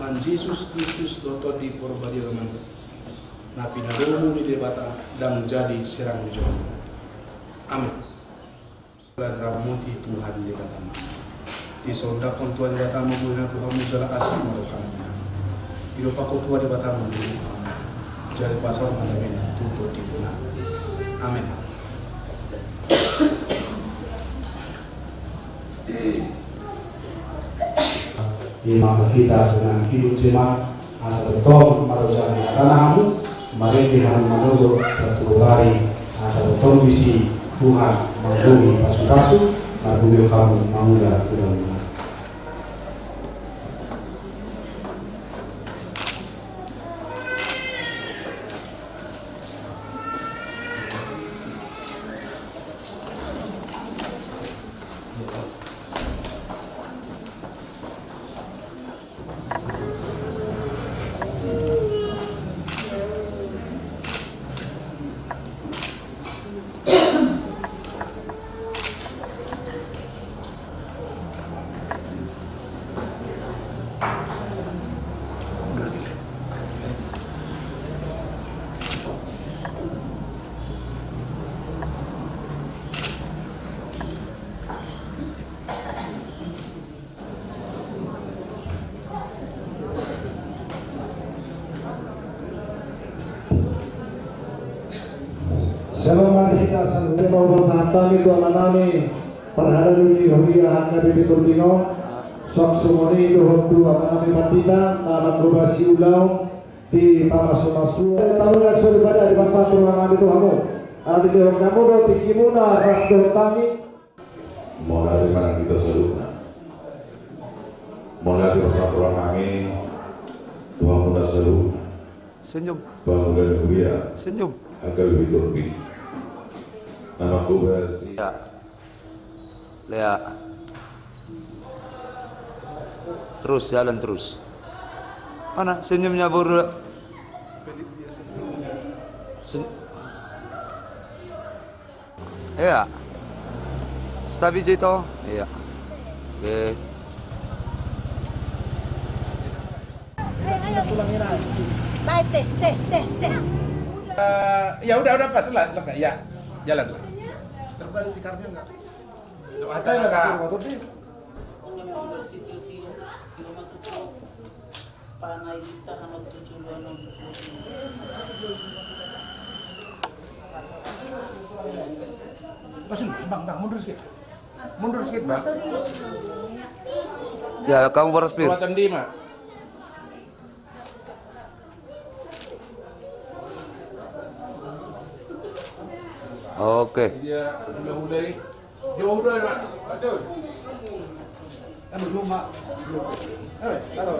Tuhan Yesus Kristus doto di porbadia lemanda. Napi nadomu di debata dan jadi serang jono. Amin. Selan ramuti Tuhan di debata ma. Di sondakan Tuhan di debata ma buina Tuhan musala asim marohana. Ilo pako Tuhan di debata ma buina. Jadi pasal mandamina tutup di buna. Amin. Imam kita dengan hidup jemaat asal betul marujani tanahmu mari Tuhan menurut satu hari asal betul visi Tuhan menghubungi pasu-pasu lalu kamu mengudah Tuhan. Selamat kita sampai mau bersama itu amanami perhadiri hobiya hakna bibi turbino sok sumoni itu hobi amanami matita nama kubasi ulau di pamasu-masu tahun yang sudah pada di masa peruangan itu kamu ada di orang kamu do tikimuna rasdo tani mulai mana kita seru mulai di masa peruangan ini Tuhan muda seru senyum bangunan hobiya senyum agar lebih turbi. Namaku Bersi. Ya. Lea. Terus jalan terus. Mana senyumnya buru? Iya. Stabil itu. Iya. Oke. Baik, tes. Ya udah pas lah ya jalan lah. Terbalik tikarnya enggak? Ada enggak? Bang, mundur sedikit bang. Ya kamu berspir. Kuatan di mah. Oke. Dia mulai jauh dah Pak. Betul. Kan belum Mak. Belum. Taruh.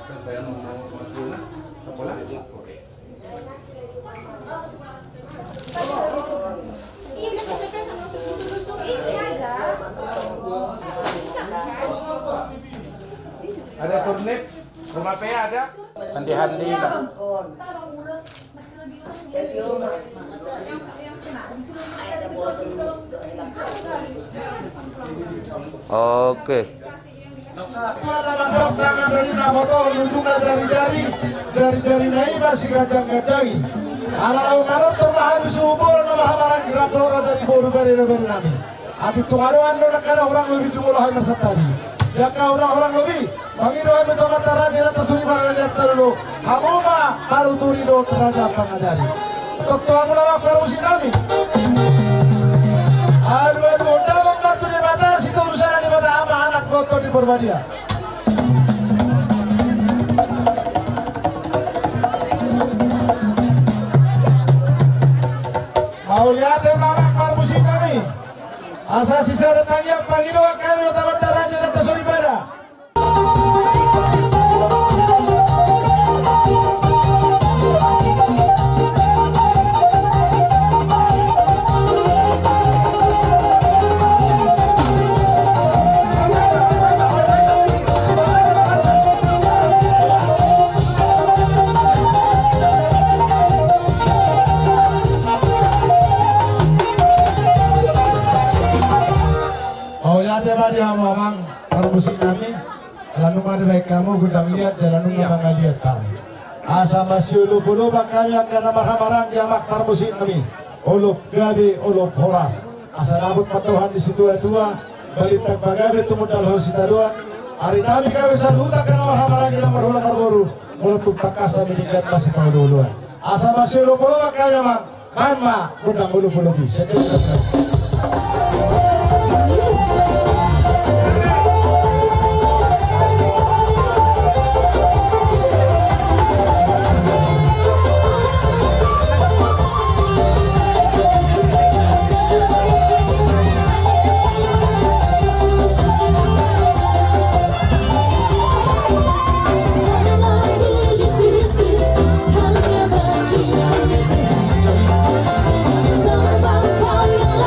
Kan bayar mau maju nah. Apa lah? Oke. Ada turnik, rumah PA ada, handi-handi lah. Oke. Jari-jari naik masih gajang-gajangi. Anak-anak karot terbahan subur nama hamaran gerak dora dari boru beri nami. Ati tumaruan dona kana orang lebih jumlah hai masatani. Ya ka orang lebih. Mangido hai betul tara di atas sunyi barang terlalu. Hamuma baru turido teraja pangajari. Toto aku lawak perusi kami. Aduh, damang batu di batas itu urusan di batas ama anak kotor di Purbadia. Mau lihat mama permusi kami. Asal sisa datangnya pagi doa kami utama taraja data soribada. lalu mana baik kamu gudang lihat dan lalu mana lihat kami. Asa masih ulu kami akan marah-marah jamak parmusi kami. Ulup gabi, ulup horas. Asa nabut patuhan di situ tua balitang bagabe tumudal hosita doan. Hari nabi kami saluta karena marah-marah jamak marulang marboru. Meletup takasa meningkat masih tahu duluan. Asa masih ulu kami mak. Mama gudang ulu sedih. Sebab kau yang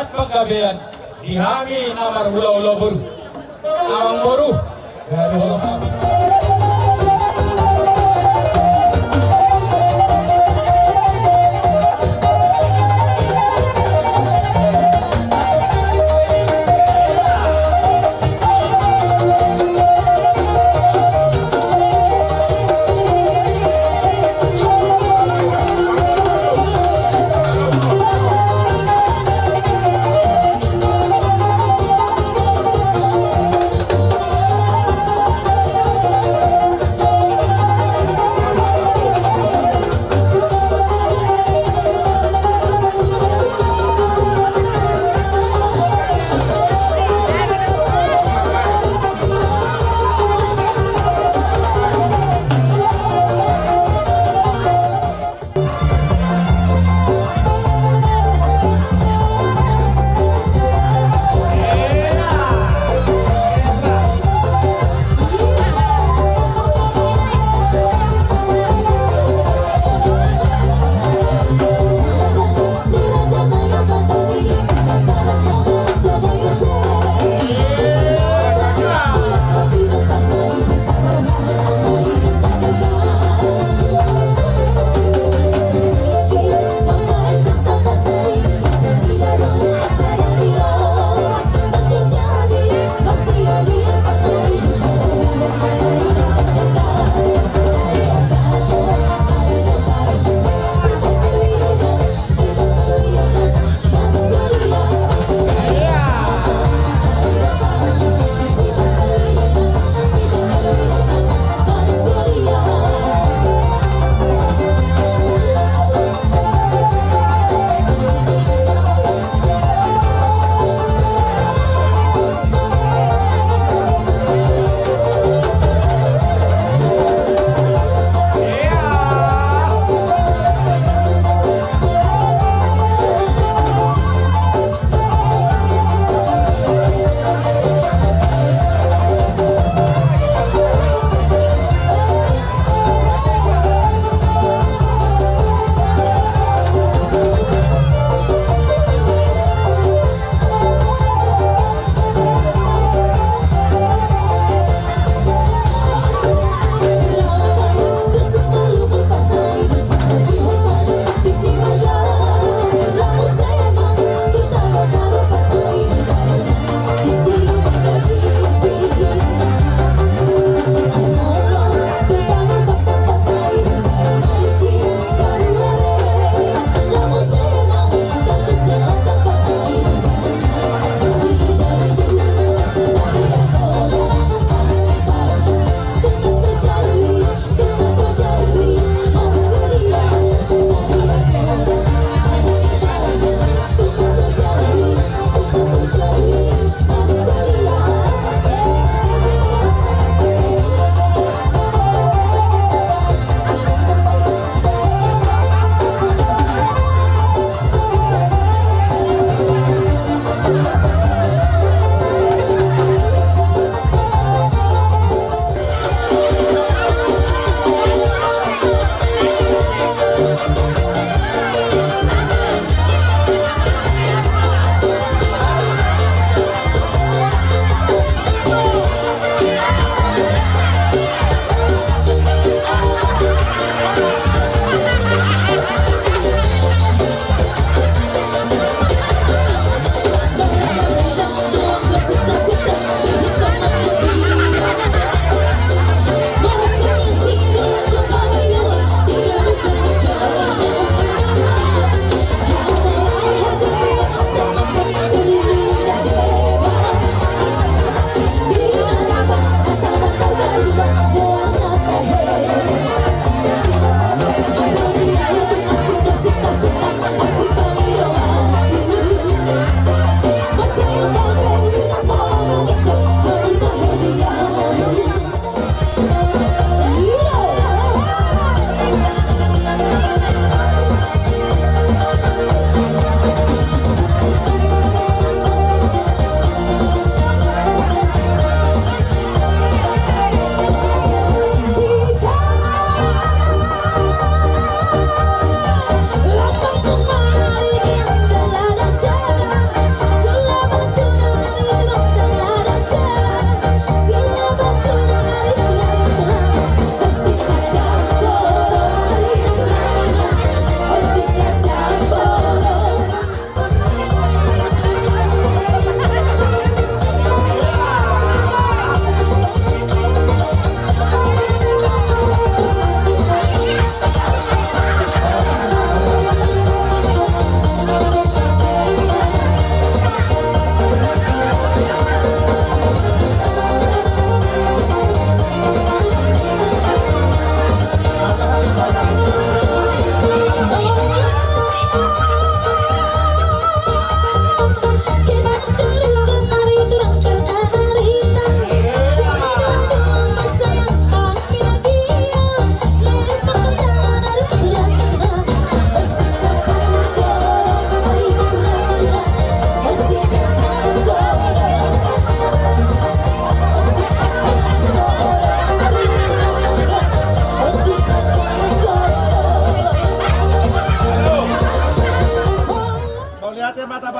adat paggabihan ihami namar ulau-ulau baru awang baru gaduh kami.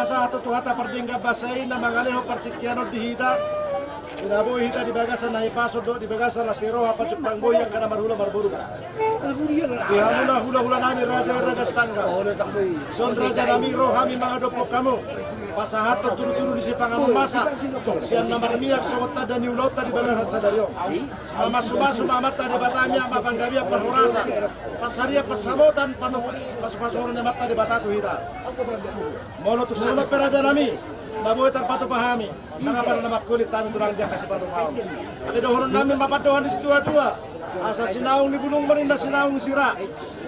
masa atau tuhata perdingga basai na mangaleho partikiano dihita. Inabu hita di bagasan na ipaso do di bagasan na siro apa cupang boy yang kana marhula marburu. Dihamuna hula-hula nami raja stangga. Son raja nami roh kami mangadopok kamu. Pasahato turu-turu di sipangan masa. Sian namar miyak sota dan niulota di bagasan sadario. Masu-masu mamata di batanya mapanggabia perhorasa. Pasaria pasamotan pasu-pasuran mata di batatu hita. Mono tu sunat peraja nami. Naboy terpatu pahami. Nangapa nama kulit kami turang dia kasih patu paham. Ada dohon nami mapadohan di situ tua. Asa sinaung di bulung merinda sinaung sira.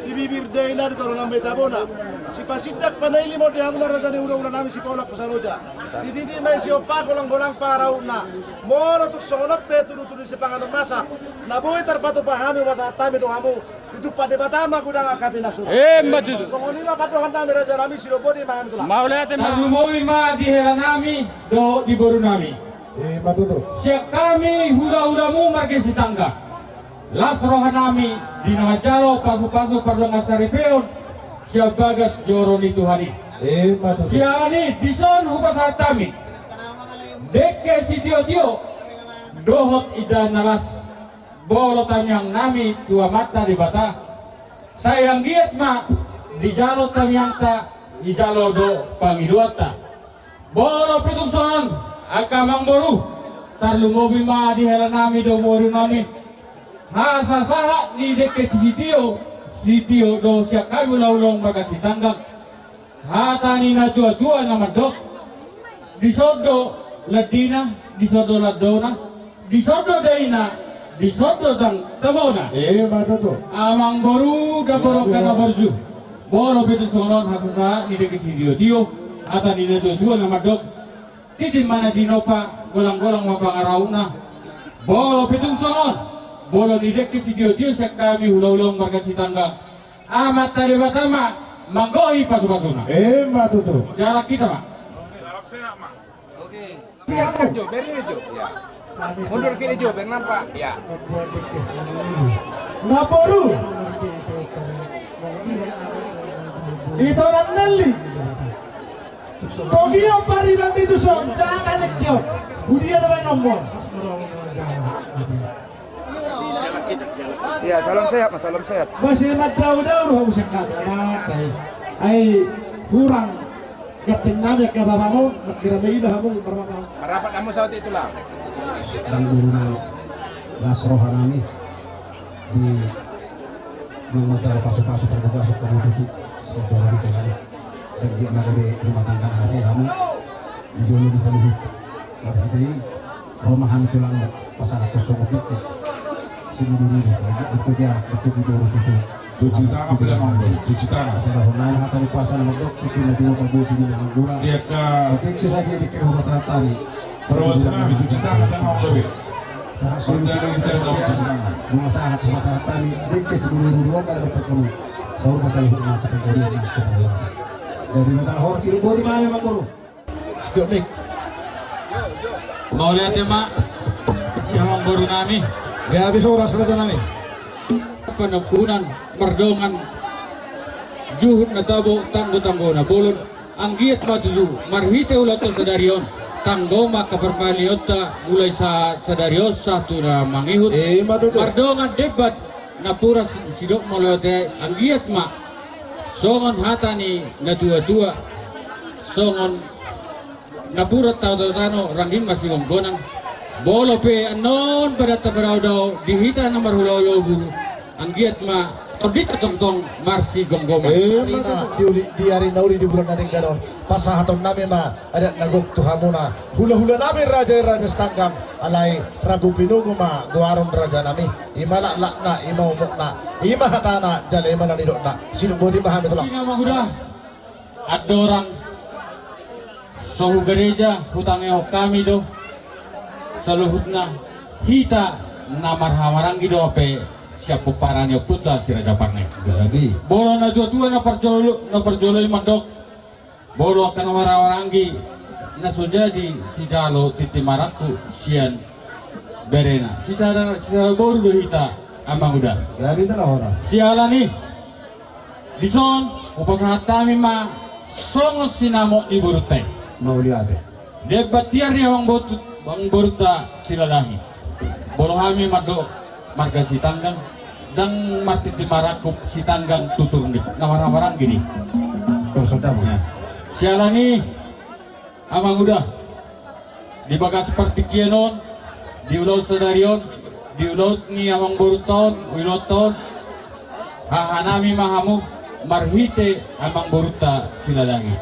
Di bibir deina di torong nambe tabona. Si pasidak panai limo di hamuna raja ni ulang nami si Paula Pusaloja. Si Didi mai si opa golang-golang parauna. Mono tu sonop pe turu-turu si panganon masa. Naboy terpatu pahami masa tami dohamu. Itu pada batama gudang akapi nasu. Matu. Songonima padohan nami raja nami si roboti maham tulah. Maulate marlumoy ma di hela nami do di boru nami. Matu tu. Siap kami hula-hulamu markesi tangga. Las roha nami di nama jalo pasu-pasu perlonga saripeon. Siap bagas joro ni Tuhani. Matu. Siani dison hupas hatami. Deke si tio-tio dohot idan namas. Bolo tamyang nami tua mata di bata. Sayang giat ma di jalo tamyang ta di jalo do pangiluata. Bolo pitung soan akamang boru. Tarlu mobil ma di hela nami do boru nami. Hasa saha ni deket si tio do siak kami laulong bagasi tanggang. Hata ni na tua-tua nama dok. Di sodo ladina, di sodo ladona, di sodo daina. Di sodo dang tamona. Matu tu. Amang boru da borok kana borju. Bolo betul sonon hasasa ni deke si dio ata ni na tua nama dok. Titi mana di nopa golang-golang mapangarauna. Bolo betul sonon. Bolo ni deke si dio sak kami ulau-ulau markasi tangga. Amat tadi batama manggohi pasu-pasuna. Matu tu. Jarak kita mak. Silakan. Jo, beri Jo. Ya. Mundur kiri Jo, biar nampak. Ya. Naporu. Itu orang neli. Togio pari bambi tu son, jangan lekyo. Budia ada nomor. Iya, salam sehat Mas, salam sehat. Masih mat daur-daur harus sekat. Ai kurang keting nami ke babangu, kira beida hamu bermamau. Rapat kamu saat itulah. Dan guru las rohanami di mengotor pasu-pasu terbuka seperti sebuah di tengah sergi dari rumah tangga hasil kamu dijolo bisa lebih berarti rumahan tulang pasar kosong itu sini dulu lagi itu dia itu di dulu itu Cuci tangan bila mampu, cuci tangan. sudah online atau di pasar untuk itu lagi mau kabus ini dengan gula Dia ke ketik saja di kira pasar tani perwakilan cuci tangan dan mau lebih. sudah rumah sangat tani dikit dulu pada dapat kamu sahur masalah hukum tapi dari mata horti ibu di mana memang guru Setiap mik. Mau lihat ya mak, siang baru nami. Gak habis orang saja nami. Penekunan merdongan juhud na tabo tanggo na bolon ang giat matudu marhite ulat to sadarion tanggo makapermaliota mulai sa sadarios satu na mangihut mardongan debat na pura sidok molote ang giat ma songon hatani na tua songon na pura tano rangging masih gonggonan bolo pe anon pada tabarau daw dihita na marhulolo ang giat ma todit tong marsi gonggoma Di hari nauri di bulan naning ganon pasahaton nami ma ada nagok tuhamuna hula-hula nami raja setanggang alai ragu pinugo ma guaron raja nami imala lakna imau mukna ima hatana jale imana nidokna sinu bodi mahami tulang ina maguda adorang sohu gereja hutangnya kami do saluhutna hita namar hawarangi do ape siapa paranya putra si Raja Parne. jadi Bolo na tua na perjolo mandok. Bolo akan warawarangi na sujadi si jalo titi maratu sian berena. Sisa baru do hita amang udah. jadi itulah orang Siala nih. Dison upasahat kami ma songo sinamo ni burutay. Mauliate. Debatiar ni ang buruta silalahi. Borohami mado marga si tanggang dan martit di marakup si tanggang tutur ni nawarang gini. Saudara. Ya. Sialani amang udah di bagas seperti kienon di ulau sedarion di ulau ni amang buruton wiloton hahanami mahamu marhite amang buruta silalahi.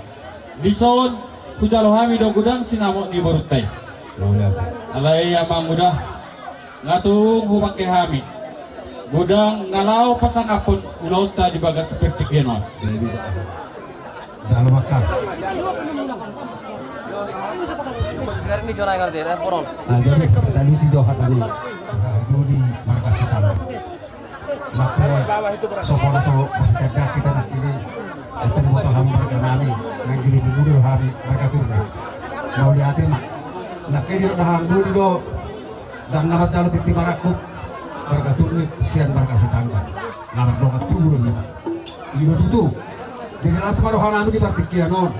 Di son hujalohami do gudang sinamo di burutai. Mauliate. Alay amang udah ngatung hubake hami gudang nalau pasang apun ulota di bagas seperti kienon. Dalam makan. Jadi tadi si Johan tadi di markas hitam. Maka so kita nak ini atau motor kami mereka nami yang gini dulu kami mereka turun. Mau lihat mak. Nak kiri dah handur do dan nama dalam titik marakuk mereka turun sian markas hitam. Nama doa turun. Ini tu. Dengan asmaro hanami di partikianon.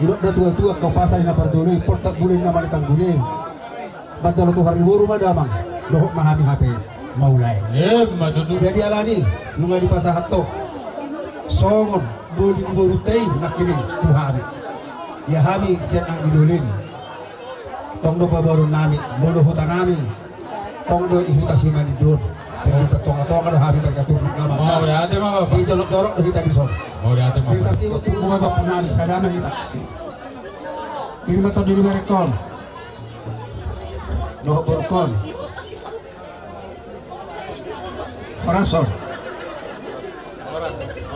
Irok dah tua-tua kau pasal na pardului portak bulin na malitang bulin. Badal tu hari buru madamang. Dohok mahami HP maulai. Matutu. Jadi alani nunga di pasar hato. Songon buli di borutei nakini Tuhan. Ya hami siat ang ilulin. Tong do baru nami, bodo hutan nami. Tong do ihuta simani dun. Sebab tong-tong ada hari berkatu nama. Mau berarti mau apa? Di dolok-dolok kita di son. Mau berarti mau. Kita siwat bunga bapak nami sadama kita. Ini mata dulu merekon. Dohok borokon. Orason.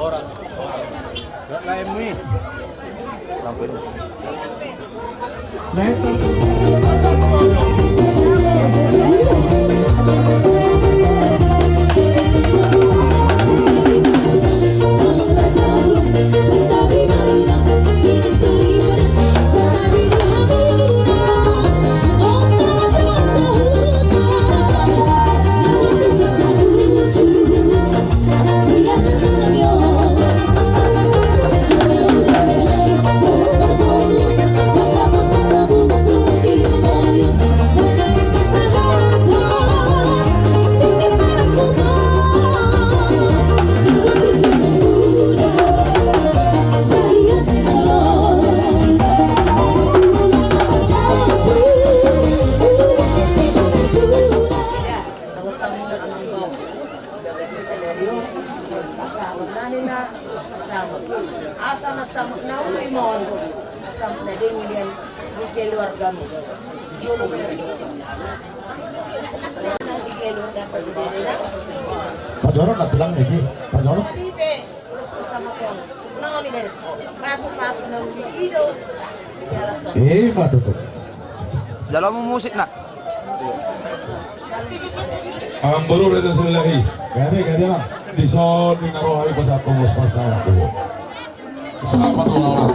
Oras. Lain mi. Asa masamot na ulimon, masamot na din yan di keluarga mo. Pak Jorok nggak bilang lagi, Pak Jorok. Terus bersama kau, nang ni ber, masuk nang di ido, siapa Matu tuh. Dalam musik nak. Ang baru dari selahi. Gabi bang. Di son ni naroh hari pasal kongos pasal aku. Selamat ulang ras.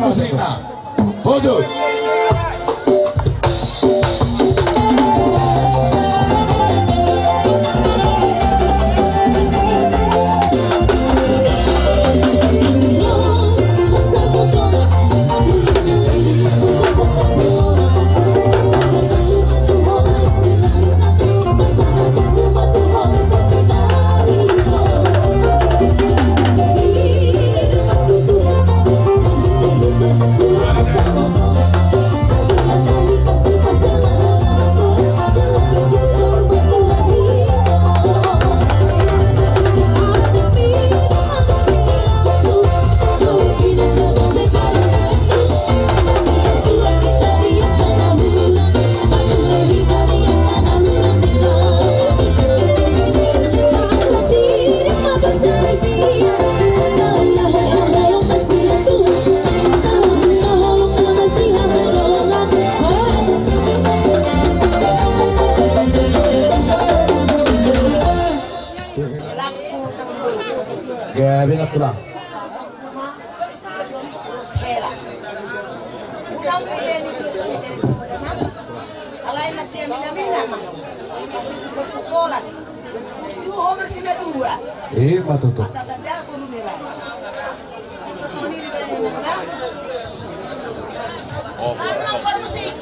Musik na. Bojo. Gabi na tulang. Alay masih mina-mina masih berpukulan. Juho masih medua. Matu tuh. Tanda puru merah. sini di dalam. Oh, musik.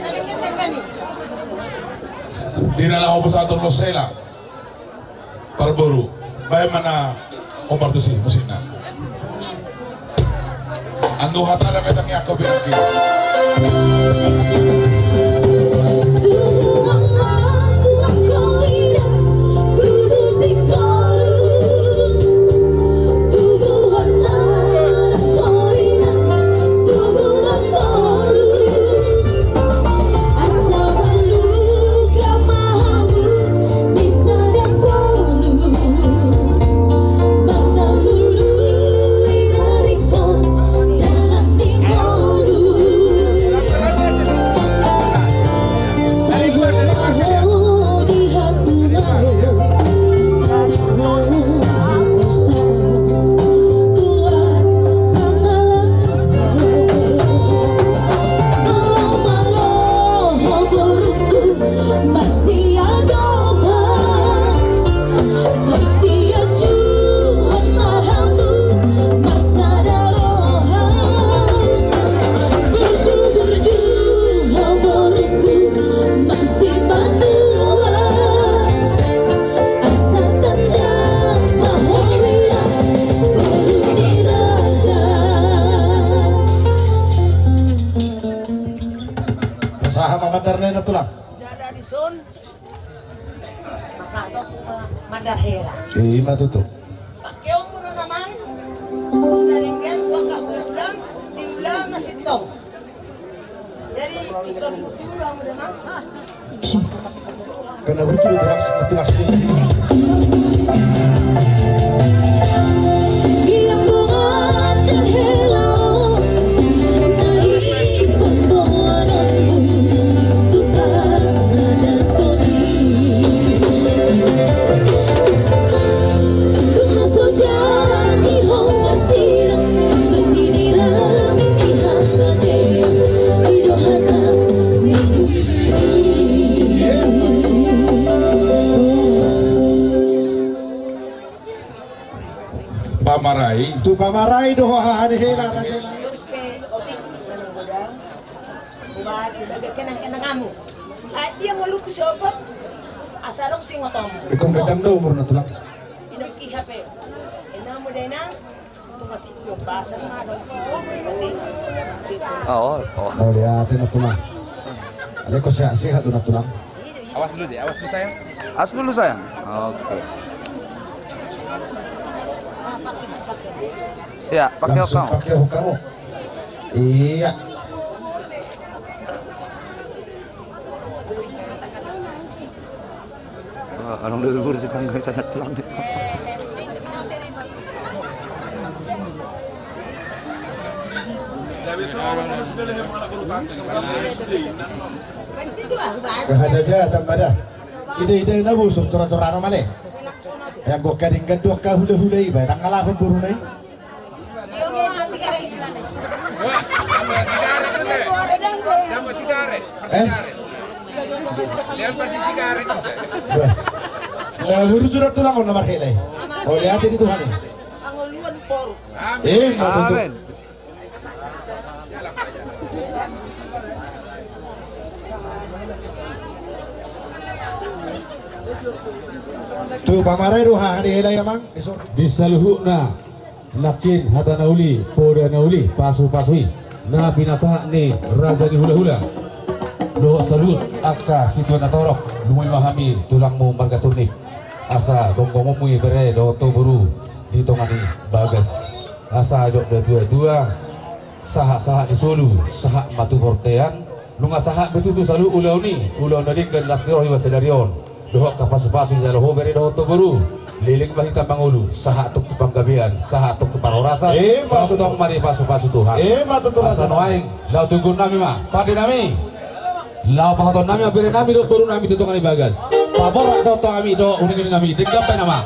Naging gani. Di dalam obusator Rosela Parburu bagaimana operasi musiknya anu hatara metangnya aku bilang Madarna na tulang. Dada di son. Masado madahela. Matuto. Pakyaw mo na naman. Nalinggan, huwag ka ulang, di ulang na sitong. Jadi, ikaw di ulang mo naman. Karena begitu tulang Pamarai tu pamarai doh hadihela raja. Terus ke otik ng buda. Buat sila kenang kamu. At dia mo lukus opot. Asarok sing otom. Ikong gatang do umur na tulang. Inok ihape. Ina mo din na tungati yung basa nga doon si pati. Oo. Oh lihat na tulang. Ada ko sehat na tulang. awas dulu deh, awas dulu sayang. As dulu sayang. Oke. Ya, pakai Langsung hokang. pakai hokang. Iya. Anong lulubur si tanggang sangat tulang. Kehajaja tambada. Ide-ide na busuk tura-tura na mali. Ya gua kading gadok ka hula-hulay ba tangala pa burunay. Dia mo nga sigaret. Nah, buru surat tulang ko na marhilay. O lihat ini Tuhan. Ang uluan poro. Matuto. Amin. Tu pamarai doha hadihela ya mang. Bisa luhukna lakin hata nauli poda nauli pasu-pasui na pinasa ni raja ni hula-hula do salut akka situana torok lumui mahami tulangmu margatuni asa gonggong mui bere do to buru di tongani bagas asa dok dua-dua saha-saha di solu saha matu portean lunga saha betul tu salu ulau nadik dan lasniro hiwa sedarion dohok kapas-pasu di dalam bere do to buru liling bahita mangulu saha tuk panggabian saha tuk parorasan tong mari pasu-pasu Tuhan Matuto. asa noaing lau tunggu nami mah padi nami lau pahaton nami abire nami do baru nami tutungan bagas pabor atau to ami do uning nami degap pa nama